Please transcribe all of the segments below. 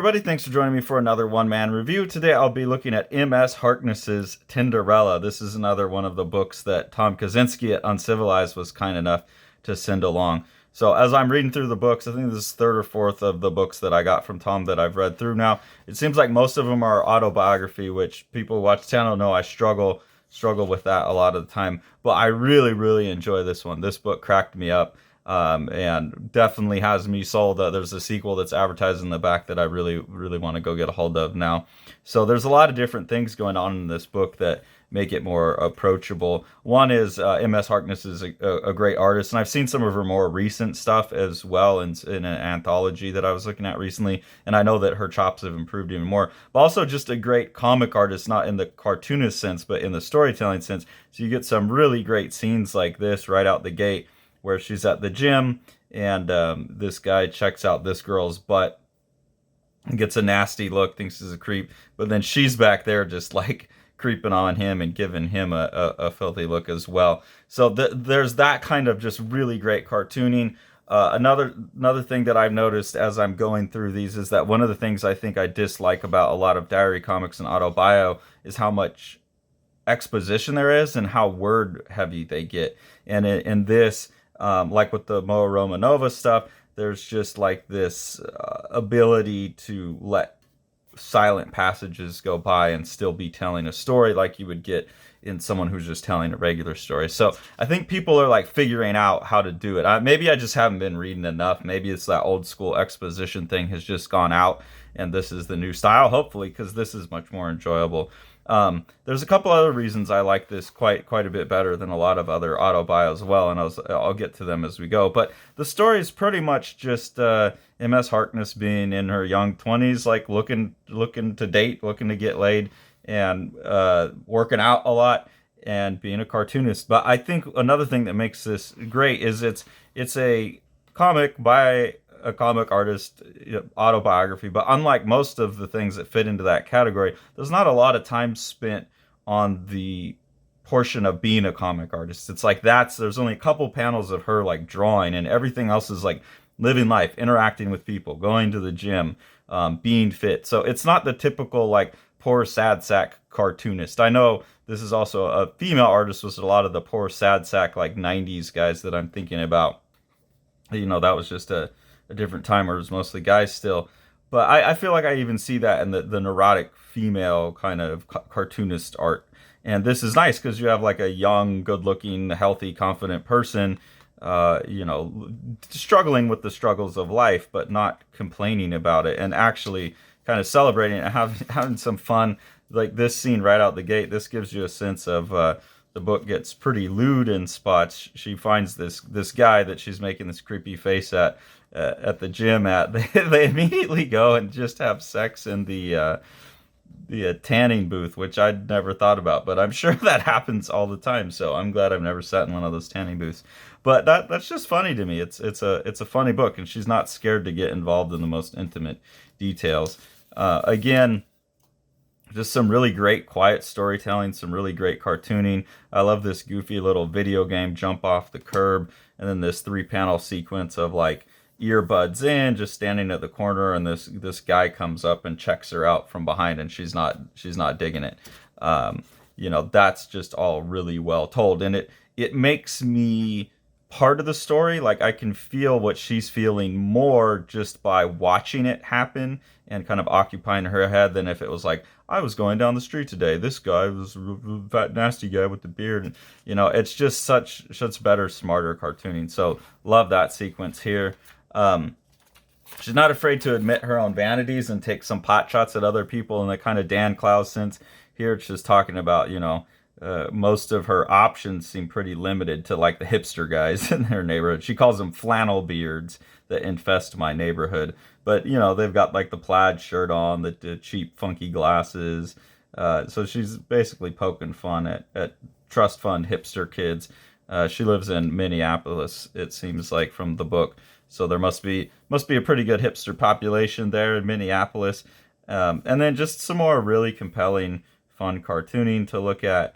everybody, thanks for joining me for another one-man review. Today I'll be looking at M.S. Harkness's Tinderella. This is another one of the books that Tom Kaczynski at Uncivilized was kind enough to send along. So as I'm reading through the books, I think this is third or fourth of the books that I got from Tom that I've read through now. It seems like most of them are autobiography, which people who watch the channel know I struggle with that a lot of the time. But I really enjoy this one. This book cracked me up. And definitely has me sold. There's a sequel that's advertised in the back that I really want to go get a hold of now. So there's a lot of different things going on in this book that make it more approachable. One is M.S. Harkness is a great artist, and I've seen some of her more recent stuff as well in an anthology that I was looking at recently, and I know that her chops have improved even more. But also just a great comic artist, not in the cartoonist sense, but in the storytelling sense. So you get some really great scenes like this right out the gate, where she's at the gym and this guy checks out this girl's butt and gets a nasty look, thinks he's a creep, but then she's back there just like creeping on him and giving him a filthy look as well. So there's that kind of just really great cartooning. Another thing that I've noticed as I'm going through these is that one of the things I think I dislike about a lot of diary comics and autobio is how much exposition there is and how word heavy they get. And in this, like with the Moa Romanova stuff, there's just like this ability to let silent passages go by and still be telling a story like you would get in someone who's just telling a regular story. So I think people are like figuring out how to do it. Maybe I just haven't been reading enough. Maybe it's that old school exposition thing has just gone out and this is the new style, hopefully, because this is much more enjoyable. There's a couple other reasons I like this quite a bit better than a lot of other autobios as well, and I'll get to them as we go. But the story is pretty much just M.S. Harkness being in her young 20s, like looking to date, looking to get laid, and working out a lot and being a cartoonist. But I think another thing that makes this great is it's a comic by a comic artist, autobiography, but unlike most of the things that fit into that category, there's not a lot of time spent on the portion of being a comic artist. It's like there's only a couple panels of her like drawing, and everything else is like living life, interacting with people, going to the gym, being fit. So it's not the typical like poor sad sack cartoonist. I know this is also a female artist, was a lot of the poor sad sack like 90s guys that I'm thinking about. That was just a different time where it was mostly guys still. But I feel like I even see that in the neurotic female kind of cartoonist art. And this is nice because you have like a young, good-looking, healthy, confident person, struggling with the struggles of life, but not complaining about it, and actually kind of celebrating it and having some fun. Like this scene right out the gate, this gives you a sense of the book gets pretty lewd in spots. She finds this guy that she's making this creepy face at the gym at. They immediately go and just have sex in the tanning booth, which I'd never thought about, but I'm sure that happens all the time. So I'm glad I've never sat in one of those tanning booths. But that's just funny to me. It's a funny book, and she's not scared to get involved in the most intimate details. Again, just some really great quiet storytelling, some really great cartooning. I love this goofy little video game jump off the curb, and then this 3-panel sequence of like earbuds in, just standing at the corner, and this guy comes up and checks her out from behind, and she's not digging it. That's just all really well told, and it makes me part of the story. Like I can feel what she's feeling more just by watching it happen and kind of occupying her head than if it was like, I was going down the street today, this guy was a fat nasty guy with the beard, and it's just such better, smarter cartooning. So love that sequence here. She's not afraid to admit her own vanities and take some pot shots at other people in the kind of Dan Clowes sense. Here it's just talking about, most of her options seem pretty limited to like the hipster guys in their neighborhood. She calls them flannel beards that infest my neighborhood. But, they've got like the plaid shirt on, the cheap, funky glasses. So she's basically poking fun at trust fund hipster kids. She lives in Minneapolis, it seems like, from the book. So there must be a pretty good hipster population there in Minneapolis. And then just some more really compelling, fun cartooning to look at.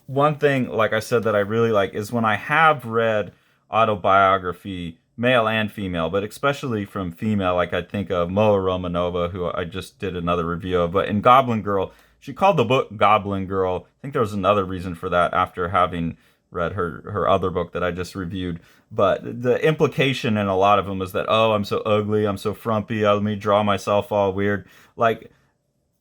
One thing, like I said, that I really like is when I have read autobiography male and female, but especially from female, like I think of Moa Romanova, who I just did another review of. But in Goblin Girl, she called the book Goblin Girl. I think there was another reason for that after having read her other book that I just reviewed. But the implication in a lot of them is that, oh, I'm so ugly, I'm so frumpy, let me draw myself all weird. Like,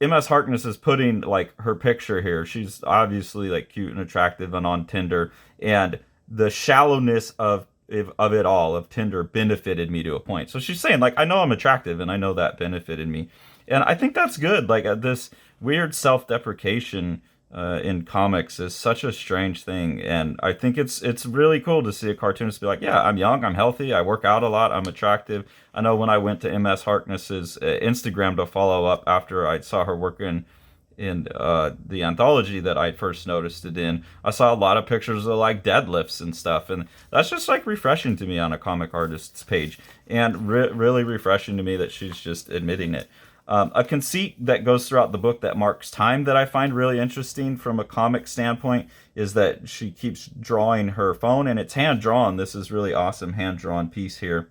MS Harkness is putting like her picture here. She's obviously like cute and attractive and on Tinder, and the shallowness of it all of Tinder benefited me to a point. So she's saying like, I know I'm attractive and I know that benefited me, and I think that's good. Like this weird self-deprecation in comics is such a strange thing, and I think it's really cool to see a cartoonist be like, yeah, I'm young, I'm healthy, I work out a lot, I'm attractive. I know when I went to MS Harkness's Instagram to follow up after I saw her working in the anthology that I first noticed it in, I saw a lot of pictures of like deadlifts and stuff, and that's just like refreshing to me on a comic artist's page, and really refreshing to me that she's just admitting it. A conceit that goes throughout the book that marks time that I find really interesting from a comic standpoint is that she keeps drawing her phone, and it's hand drawn. This is really awesome hand drawn piece here.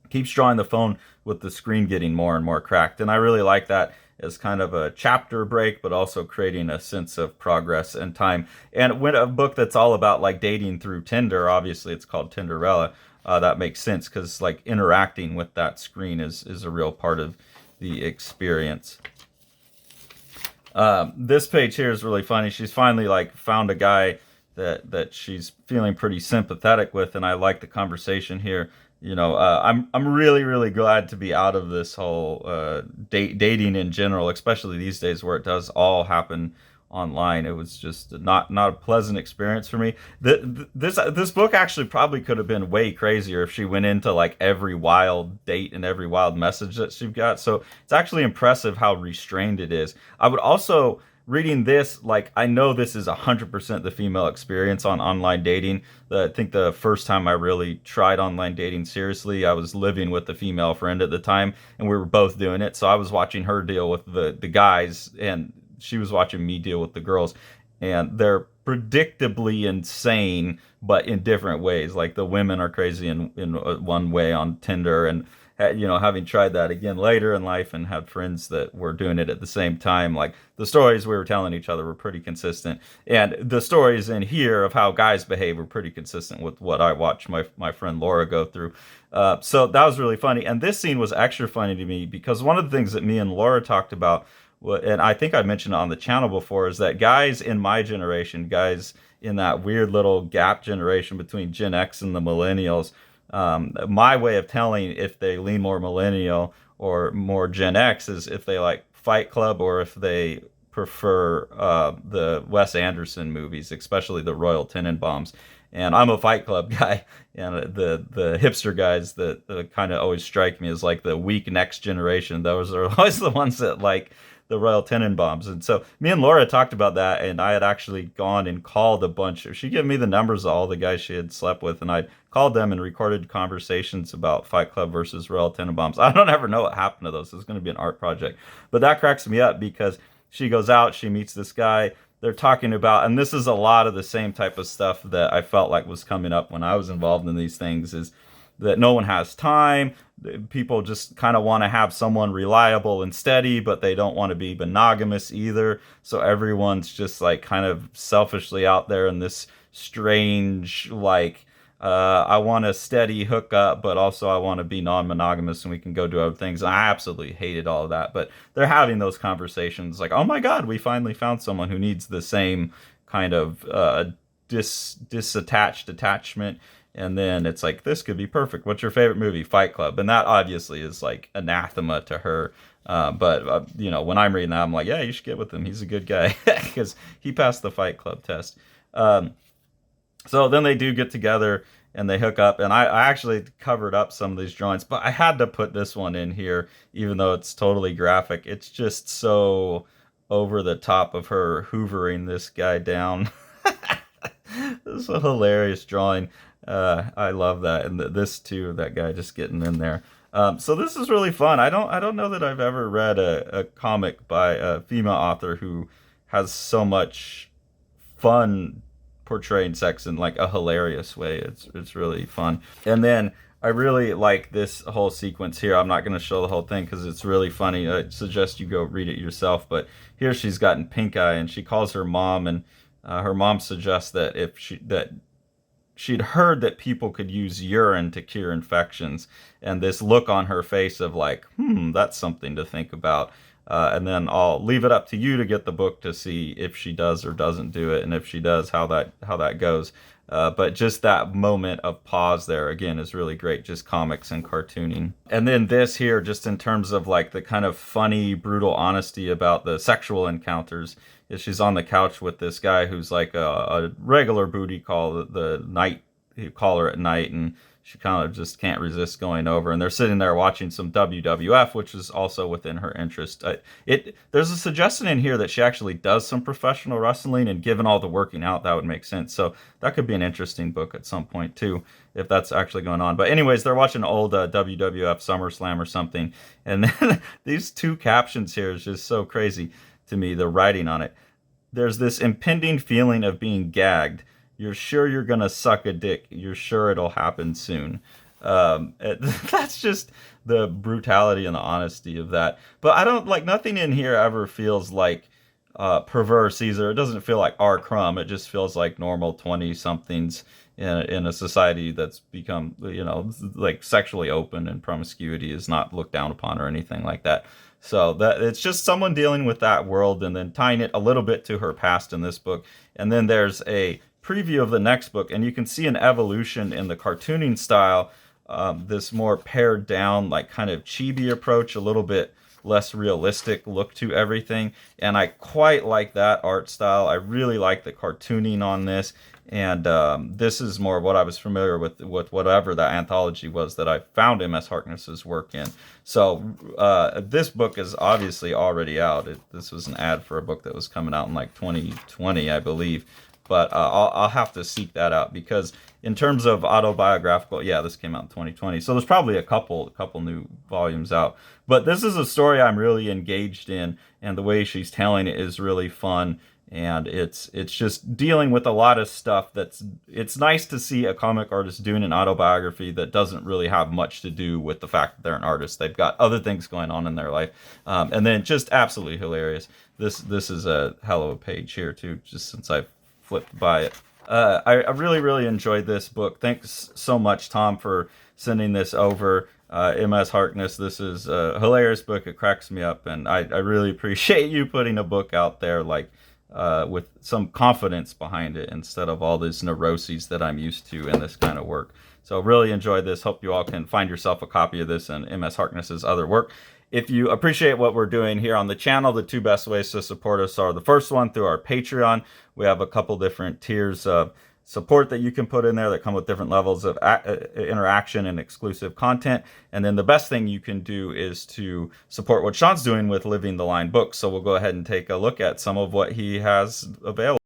Keeps drawing the phone with the screen getting more and more cracked, and I really like that as kind of a chapter break, but also creating a sense of progress and time. And when a book that's all about like dating through Tinder, obviously it's called Tinderella. That makes sense because like interacting with that screen is a real part of the experience. This page here is really funny. She's finally like found a guy that she's feeling pretty sympathetic with, and I like the conversation here. I'm really glad to be out of this whole dating in general, especially these days where it does all happen online. It was just not a pleasant experience for me. This book actually probably could have been way crazier if she went into like every wild date and every wild message that she got. So it's actually impressive how restrained it is. I would also, reading this, like, I know this is 100% the female experience on online dating. I think the first time I really tried online dating seriously, I was living with a female friend at the time, and we were both doing it. So I was watching her deal with the guys, and she was watching me deal with the girls. And they're predictably insane, but in different ways. Like the women are crazy in one way on Tinder, and having tried that again later in life and had friends that were doing it at the same time, like the stories we were telling each other were pretty consistent. And the stories in here of how guys behave were pretty consistent with what I watched my friend Laura go through. So that was really funny. And this scene was extra funny to me because one of the things that me and Laura talked about, and I think I mentioned it on the channel before, is that guys in my generation, guys in that weird little gap generation between Gen X and the millennials, my way of telling if they lean more millennial or more Gen X is if they like Fight Club or if they prefer the Wes Anderson movies, especially the Royal Tenenbaums. And I'm a Fight Club guy, and the hipster guys that kind of always strike me as like the weak next generation. Those are always the ones that like the Royal Tenenbaums. And so me and Laura talked about that, and I had actually gone and called a bunch of, she gave me the numbers of all the guys she had slept with, and I called them and recorded conversations about Fight Club versus Royal Tenenbaums. I don't ever know what happened to those. It's going to be an art project. But that cracks me up because she goes out, she meets this guy, they're talking about, and this is a lot of the same type of stuff that I felt like was coming up when I was involved in these things, is that no one has time. People just kind of want to have someone reliable and steady, but they don't want to be monogamous either. So everyone's just like kind of selfishly out there in this strange, like, I want a steady hookup, but also I want to be non-monogamous and we can go do other things. And I absolutely hated all of that. But they're having those conversations like, oh my God, we finally found someone who needs the same kind of disattached attachment. And then it's like, this could be perfect. What's your favorite movie? Fight Club. And that obviously is like anathema to her. But when I'm reading that, I'm like, yeah, you should get with him. He's a good guy because he passed the Fight Club test. So then they do get together and they hook up. And I actually covered up some of these drawings, but I had to put this one in here, even though it's totally graphic. It's just so over the top of her hoovering this guy down. This is a hilarious drawing. I love that, and this too, that guy just getting in there. So this is really fun. I don't know that I've ever read a comic by a female author who has so much fun portraying sex in like a hilarious way. It's really fun. And then I really like this whole sequence here. I'm not going to show the whole thing because it's really funny. I suggest you go read it yourself. But here she's gotten pink eye, and she calls her mom, and her mom suggests that if she'd heard that people could use urine to cure infections, and this look on her face of like, that's something to think about. And then I'll leave it up to you to get the book to see if she does or doesn't do it, and if she does, how that goes. But just that moment of pause there again is really great, just comics and cartooning. And then this here, just in terms of like the kind of funny, brutal honesty about the sexual encounters, is she's on the couch with this guy who's like a regular booty call, the night caller at night, and she kind of just can't resist going over, and they're sitting there watching some WWF, which is also within her interest. There's a suggestion in here that she actually does some professional wrestling, and given all the working out, that would make sense. So that could be an interesting book at some point too, if that's actually going on. But anyways, they're watching old WWF SummerSlam or something, and then these two captions here is just so crazy to me, the writing on it. There's this impending feeling of being gagged. You're sure you're going to suck a dick. You're sure it'll happen soon. That's just the brutality and the honesty of that. But I don't like, nothing in here ever feels like perverse either. It doesn't feel like R. Crumb. It just feels like normal 20-somethings in a society that's become, like sexually open, and promiscuity is not looked down upon or anything like that. So that it's just someone dealing with that world and then tying it a little bit to her past in this book. And then there's a preview of the next book, and you can see an evolution in the cartooning style, this more pared down, like kind of chibi approach, a little bit less realistic look to everything, and I quite like that art style. I really like the cartooning on this, and this is more what I was familiar with whatever that anthology was that I found M.S. Harkness's work in. So this book is obviously already out. This was an ad for a book that was coming out in like 2020, I believe. But I'll have to seek that out, because in terms of autobiographical, yeah, this came out in 2020. So there's probably a couple new volumes out. But this is a story I'm really engaged in, and the way she's telling it is really fun. And it's just dealing with a lot of stuff it's nice to see a comic artist doing an autobiography that doesn't really have much to do with the fact that they're an artist. They've got other things going on in their life. And then just absolutely hilarious. This is a hell of a page here too, just since I've flipped by it. I really, really enjoyed this book. Thanks so much, Tom, for sending this over. M.S. Harkness, this is a hilarious book. It cracks me up, and I really appreciate you putting a book out there like with some confidence behind it, instead of all these neuroses that I'm used to in this kind of work. So really enjoyed this. Hope you all can find yourself a copy of this and M.S. Harkness's other work. If you appreciate what we're doing here on the channel, the two best ways to support us are the first one through our Patreon. We have a couple different tiers of support that you can put in there that come with different levels of interaction and exclusive content. And then the best thing you can do is to support what Sean's doing with Living the Line books. So we'll go ahead and take a look at some of what he has available.